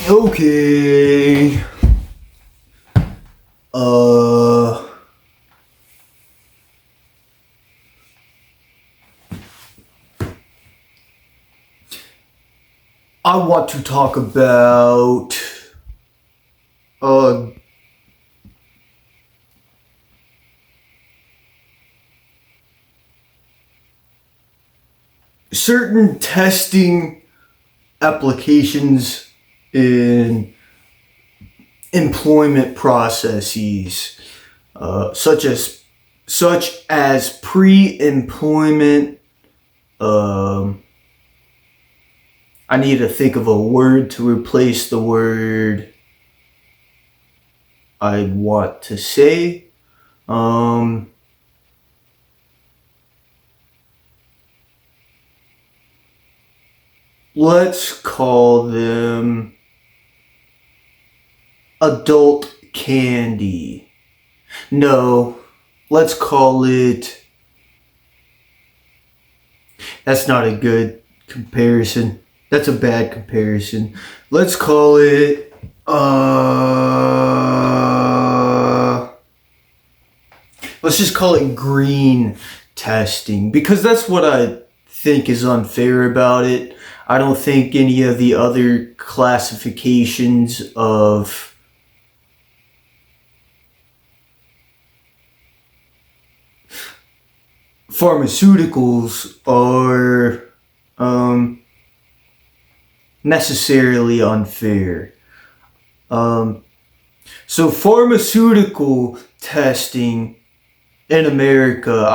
Okay. Uh, I want to talk about uh certain testing applications in employment processes, such as pre-employment. Um, I need to think of a word to replace the word I want to say. Um, let's call them adult candy. No, let's call it. That's not a good comparison. That's a bad comparison. Let's call it. Let's just call it green testing because that's what I think is unfair about it. I don't think any of the other classifications of pharmaceuticals are necessarily unfair. Um, so pharmaceutical testing in America,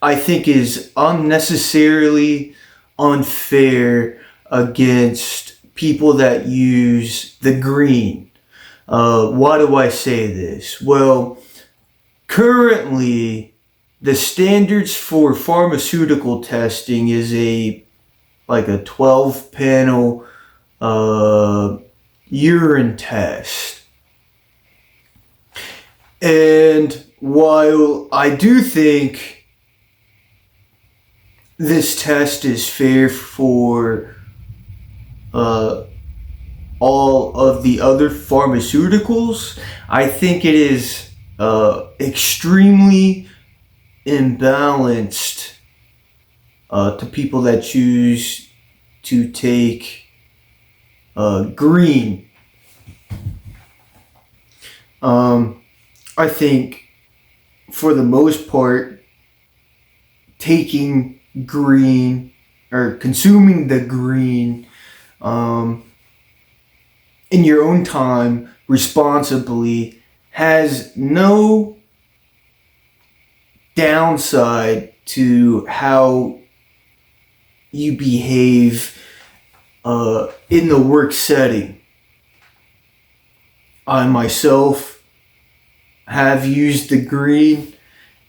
I think is unnecessarily unfair against people that use the green. Why do I say this? Well, currently the standards for pharmaceutical testing is a 12 panel urine test. And while I do think this test is fair for all of the other pharmaceuticals, I think it is extremely imbalanced to people that choose to take green. I think for the most part, taking green or consuming the green in your own time responsibly has no downside to how you behave in the work setting. I myself have used the green,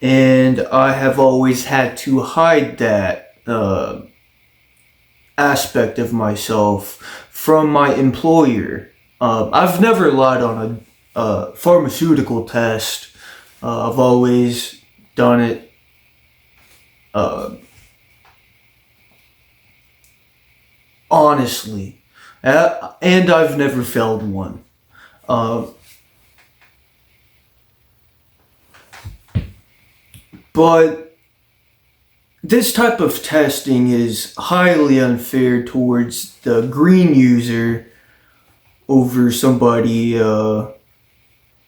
and I have always had to hide that aspect of myself from my employer. I've never lied on a pharmaceutical test. I've always done it honestly, and I've never failed one. Uh, but this type of testing is highly unfair towards the green user over somebody,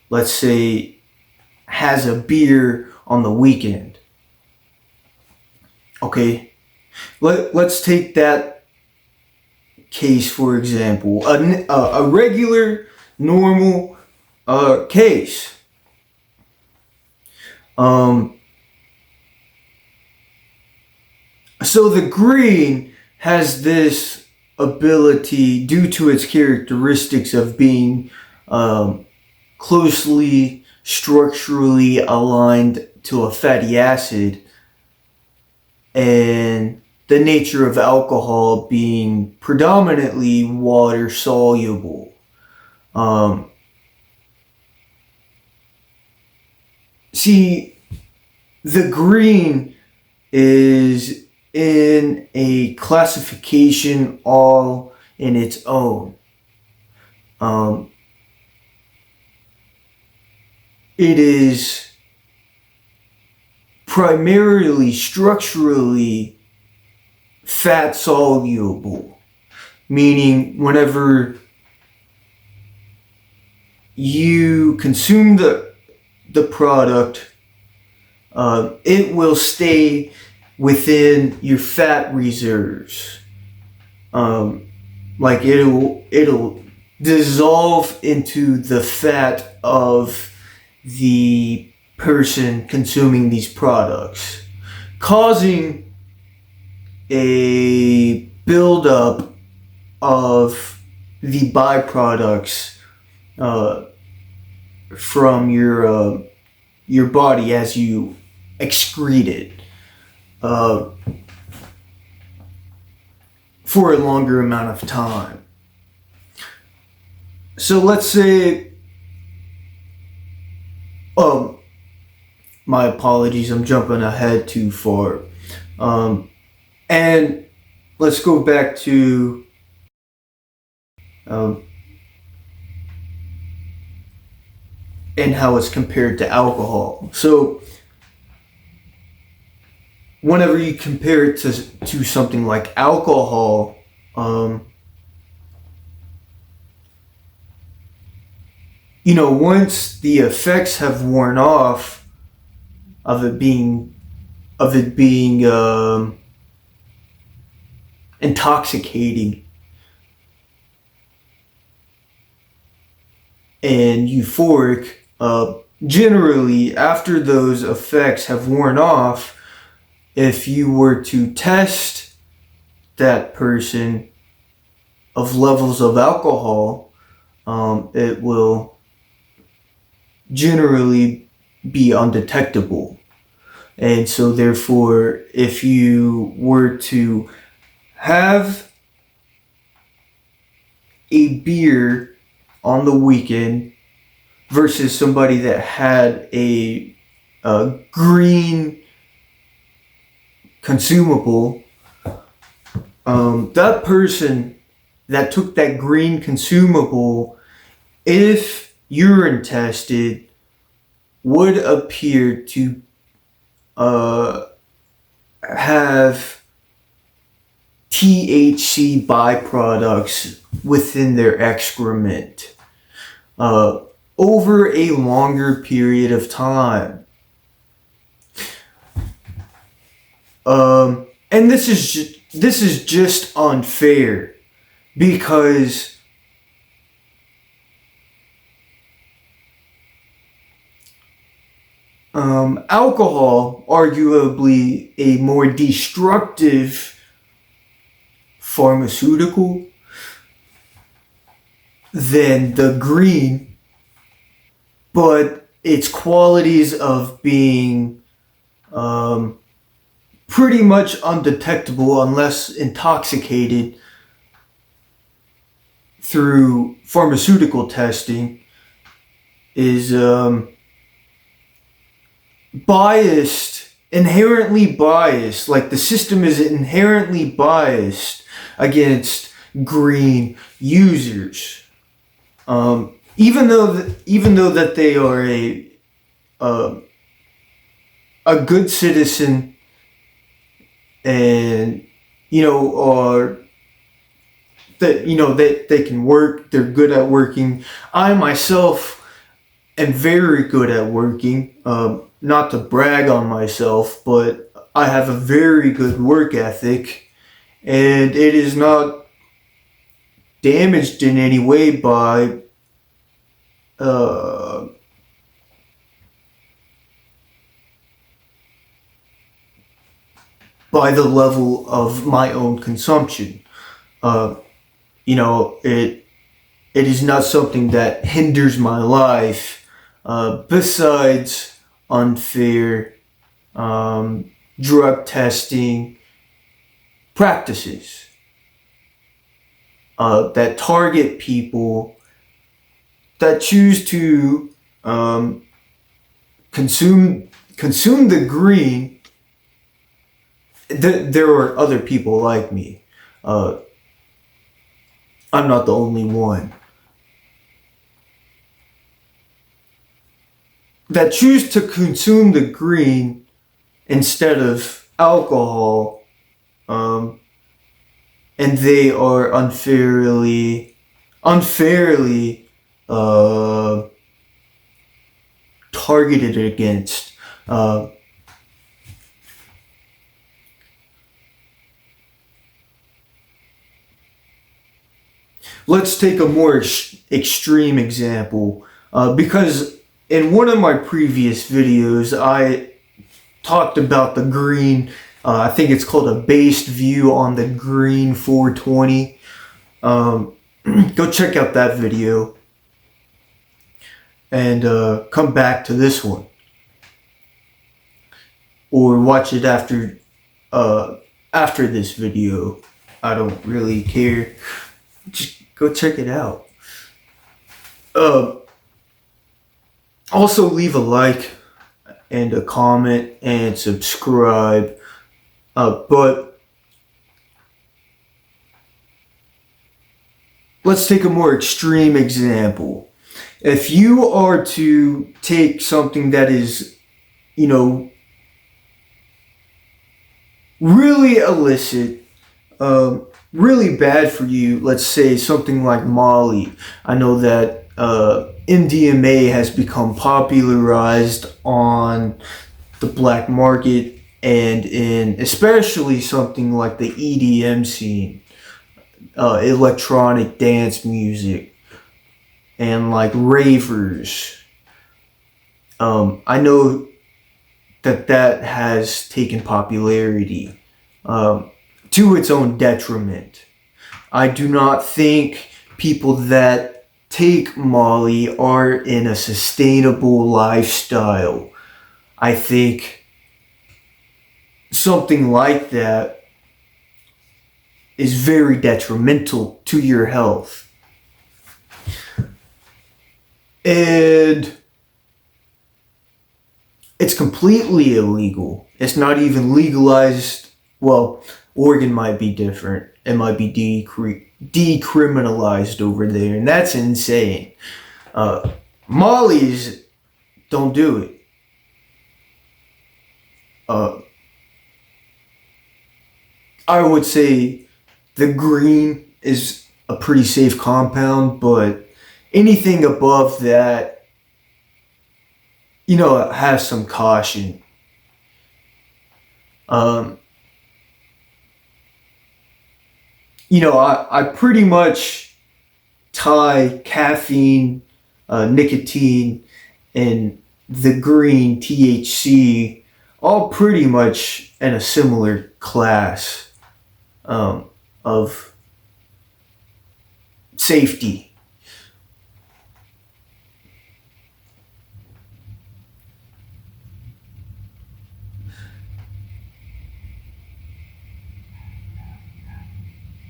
let's say, has a beer on the weekend. Okay, let's take that case for example. A regular, normal case. So the green has this ability, due to its characteristics of being closely structurally aligned to a fatty acid, and the nature of alcohol being predominantly water soluble. See, the green is in a classification all in its own. Um, it is primarily structurally fat soluble, meaning whenever you consume the product, it will stay within your fat reserves. Like it'll dissolve into the fat of the person consuming these products, causing a buildup of the byproducts from your body as you excrete it for a longer amount of time. So let's say, my apologies, I'm jumping ahead too far. And let's go back to um, and how it's compared to alcohol. So whenever you compare it to something like alcohol, once the effects have worn off of it being intoxicating and euphoric, generally after those effects have worn off, if you were to test that person of levels of alcohol, it will generally be undetectable. And so therefore, if you were to have a beer on the weekend versus somebody that had a green consumable, that person that took that green consumable, if urine tested, would appear to have THC byproducts within their excrement over a longer period of time. And this is just unfair because alcohol, arguably a more destructive pharmaceutical than the green, but its qualities of being pretty much undetectable unless intoxicated through pharmaceutical testing is inherently biased. Like the system is inherently biased against green users, even though that they are a good citizen and are that they can work, they're good at working. I myself am very good at working. Not to brag on myself, but I have a very good work ethic, and it is not damaged in any way by the level of my own consumption. It is not something that hinders my life, besides unfair drug testing practices that target people that choose to consume the green. There are other people like me. I'm not the only one. that choose to consume the green instead of alcohol, and they are unfairly targeted against. Let's take a more extreme example, because in one of my previous videos, I talked about the green. I think it's called a based view on the green 420. Go check out that video and come back to this one, or watch it after this video. I don't really care. Just go check it out. Also leave a like and a comment and subscribe. But let's take a more extreme example. If you are to take something that is, really illicit, really bad for you, let's say something like Molly. I know that MDMA has become popularized on the black market and in especially something like the EDM scene, electronic dance music, and like ravers. I know that has taken popularity to its own detriment. I do not think people that take Molly are in a sustainable lifestyle. I think something like that is very detrimental to your health. And it's completely illegal. It's not even legalized. Well, Oregon might be different. It might be decriminalized over there, and that's insane. Molly's, don't do it. I would say the green is a pretty safe compound, but anything above that, has some caution. I pretty much tie caffeine, nicotine, and the green THC all pretty much in a similar class of safety.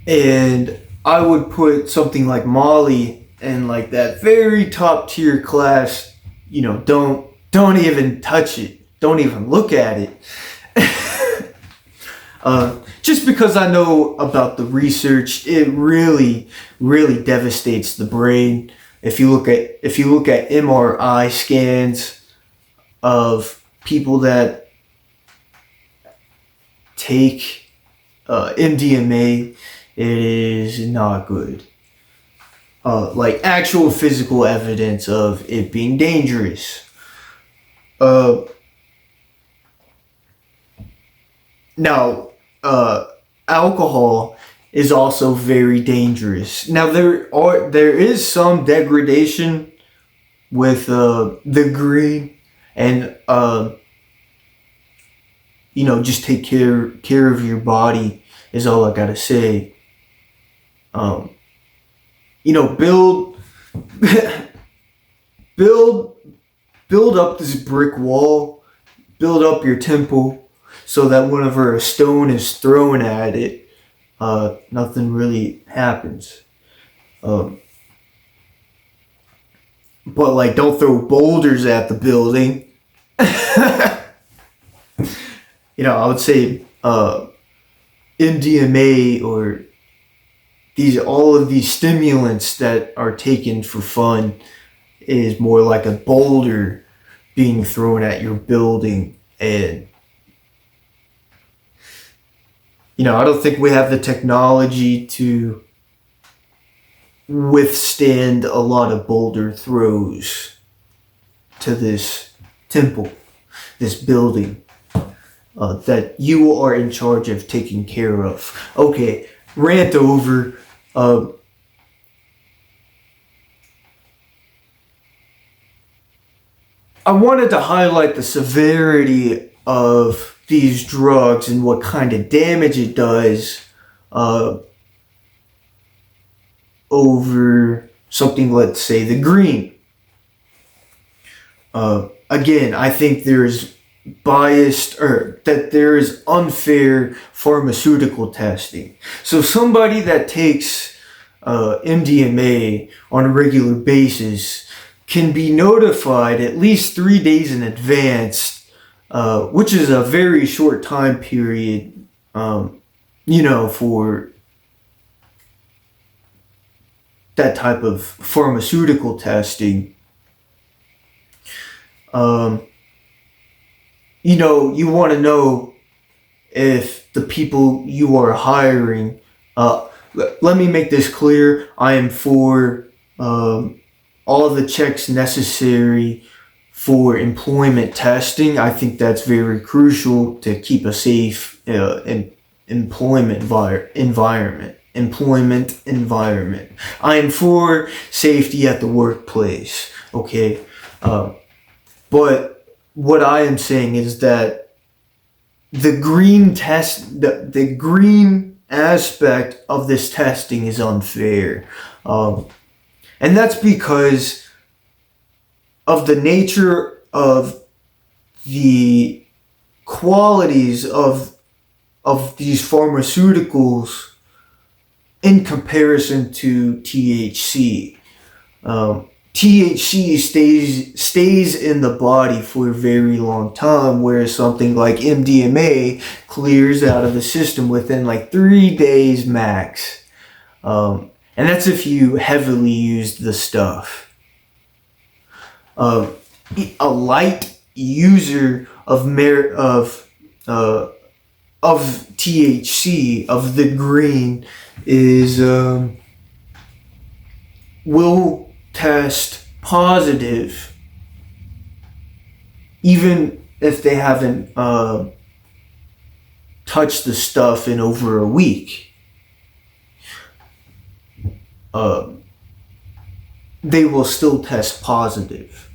And I would put something like Molly in like that very top tier class. Don't even touch it. Don't even look at it. Just because I know about the research, it really, really devastates the brain. If you look at MRI scans of people that take MDMA, it is not good. Like actual physical evidence of it being dangerous. Now, alcohol is also very dangerous. Now, there is some degradation with the green, and just take care of your body is all I gotta say. Build build up this brick wall, build up your temple, so that whenever a stone is thrown at it, nothing really happens. But don't throw boulders at the building. I would say MDMA or all of these stimulants that are taken for fun is more like a boulder being thrown at your building. And I don't think we have the technology to withstand a lot of boulder throws to this temple, this building that you are in charge of taking care of. Okay, rant over. I wanted to highlight the severity of these drugs and what kind of damage it does over something, let's say, the green. Again, I think there's that there is unfair pharmaceutical testing. So somebody that takes MDMA on a regular basis can be notified at least 3 days in advance, which is a very short time period, for that type of pharmaceutical testing. You want to know if the people you are hiring, let me make this clear, I am for all the checks necessary for employment testing. I think that's very crucial to keep a safe employment environment. I am for safety at the workplace, okay? But what I am saying is that the green aspect of this testing is unfair. And that's because of the nature of the qualities of these pharmaceuticals in comparison to THC. THC stays in the body for a very long time, whereas something like MDMA clears out of the system within like 3 days max. And that's if you heavily use the stuff. A light user of THC, of the green, will test positive even if they haven't touched the stuff in over a week. They will still test positive.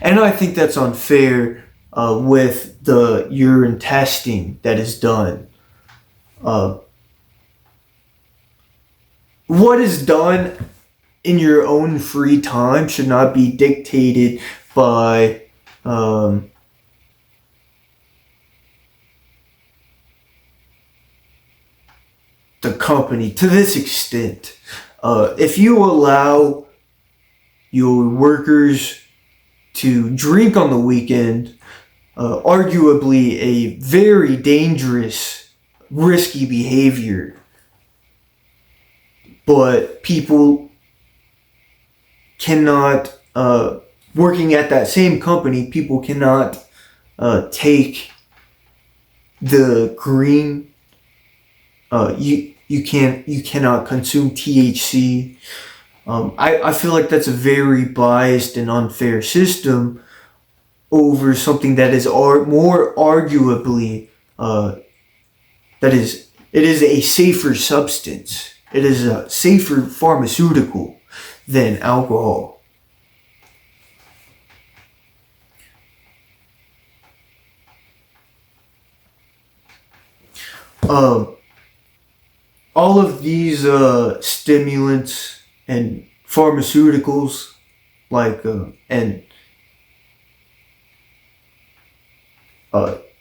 And I think that's unfair with the urine testing that is done. What is done in your own free time should not be dictated by the company to this extent. If you allow your workers to drink on the weekend, arguably a very dangerous, risky behavior, but people cannot, working at that same company, people cannot take the green. You cannot consume THC. I feel like that's a very biased and unfair system over something that is more arguably it is a safer substance. It is a safer pharmaceutical than alcohol. All of these stimulants and pharmaceuticals, like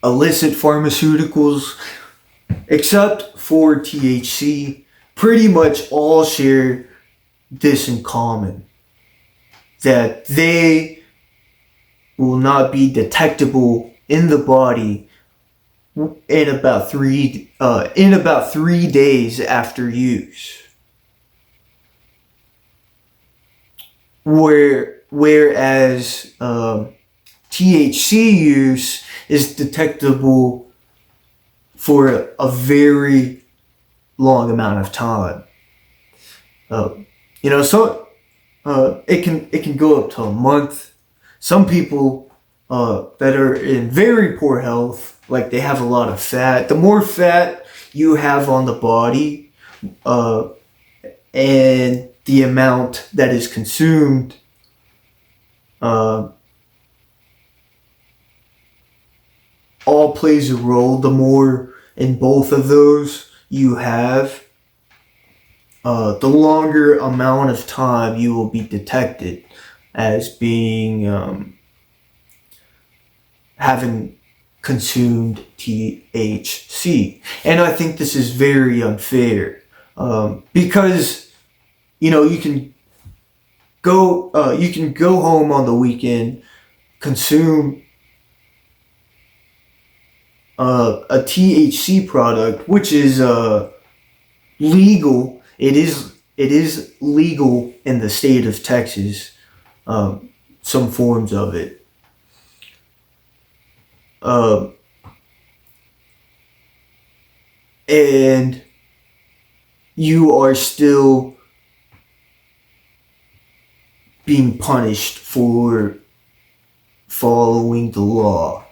illicit pharmaceuticals, except for THC, pretty much all share this in common: that they will not be detectable in the body in about 3 days after use. Whereas THC use is detectable for a very long amount of time. So it can go up to a month. Some people that are in very poor health, like they have a lot of fat. The more fat you have on the body, and the amount that is consumed, all plays a role. The more in both of those you have, the longer amount of time you will be detected as being having consumed THC. And I think this is very unfair, because you can go home on the weekend, consume a THC product, which is legal. It is legal in the state of Texas. Some forms of it. And you are still being punished for following the law.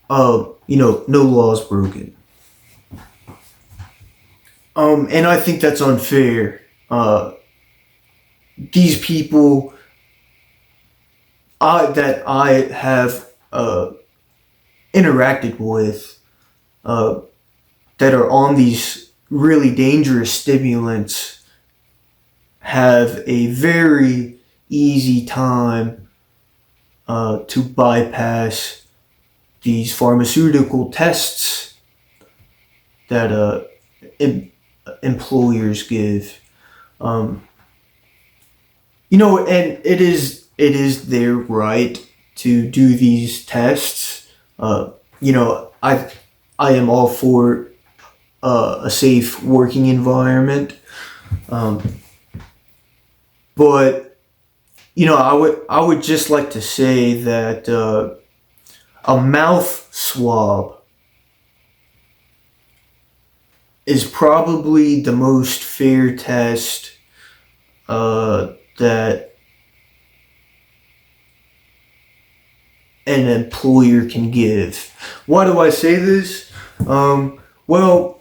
No laws broken. And I think that's unfair. These people that I have interacted with, that are on these really dangerous stimulants, have a very easy time to bypass these pharmaceutical tests that employers give. And it is their right to do these tests. I am all for a safe working environment, but I would just like to say that a mouth swab is probably the most fair test that an employer can give. Why do I say this? Well,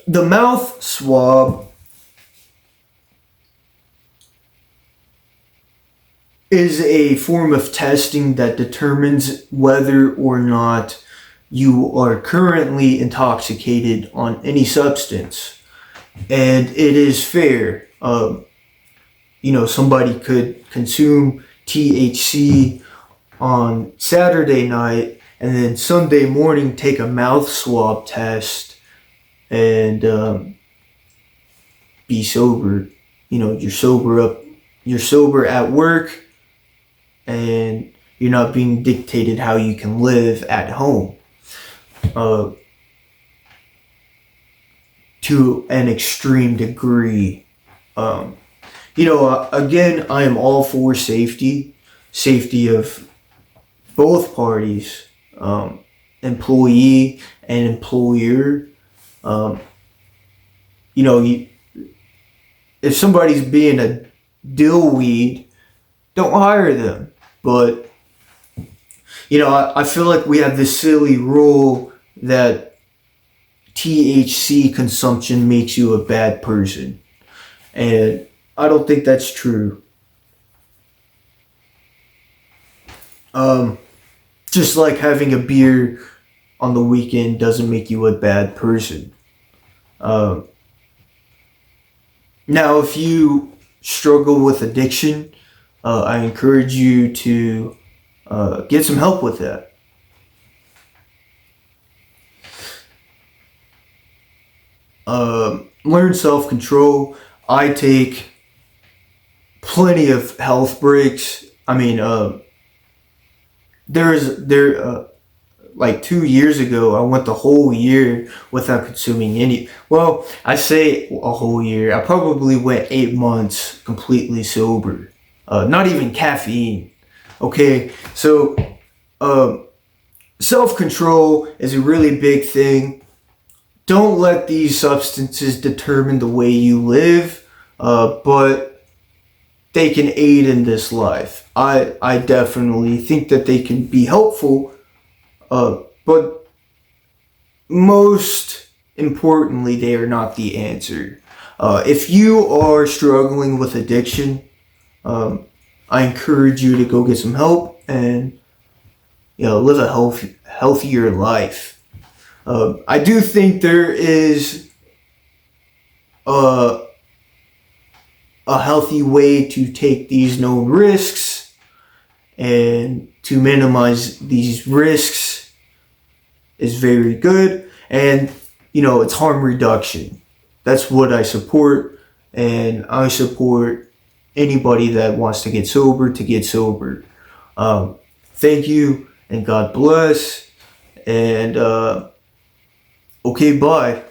the mouth swab is a form of testing that determines whether or not you are currently intoxicated on any substance. And it is fair. Somebody could consume THC on Saturday night and then Sunday morning take a mouth swab test and be sober. You're sober at work, and you're not being dictated how you can live at home. To an extreme degree. Again, I am all for safety of both parties, employee and employer. If somebody's being a dillweed, don't hire them. But I feel like we have this silly rule that THC consumption makes you a bad person. And I don't think that's true. Just like having a beer on the weekend doesn't make you a bad person. Now, if you struggle with addiction, I encourage you to get some help with that. Learn self-control. I take plenty of health breaks. I mean, like 2 years ago, I went the whole year without consuming any. Well, I say a whole year. I probably went 8 months completely sober. Not even caffeine. Okay, so self-control is a really big thing. Don't let these substances determine the way you live, but they can aid in this life. I definitely think that they can be helpful, but most importantly, they are not the answer. If you are struggling with addiction, I encourage you to go get some help and live a healthier life. I do think there is a healthy way to take these known risks, and to minimize these risks is very good. And it's harm reduction. That's what I support, and I support anybody that wants to get sober to get sober. Thank you, and God bless. And okay, bye.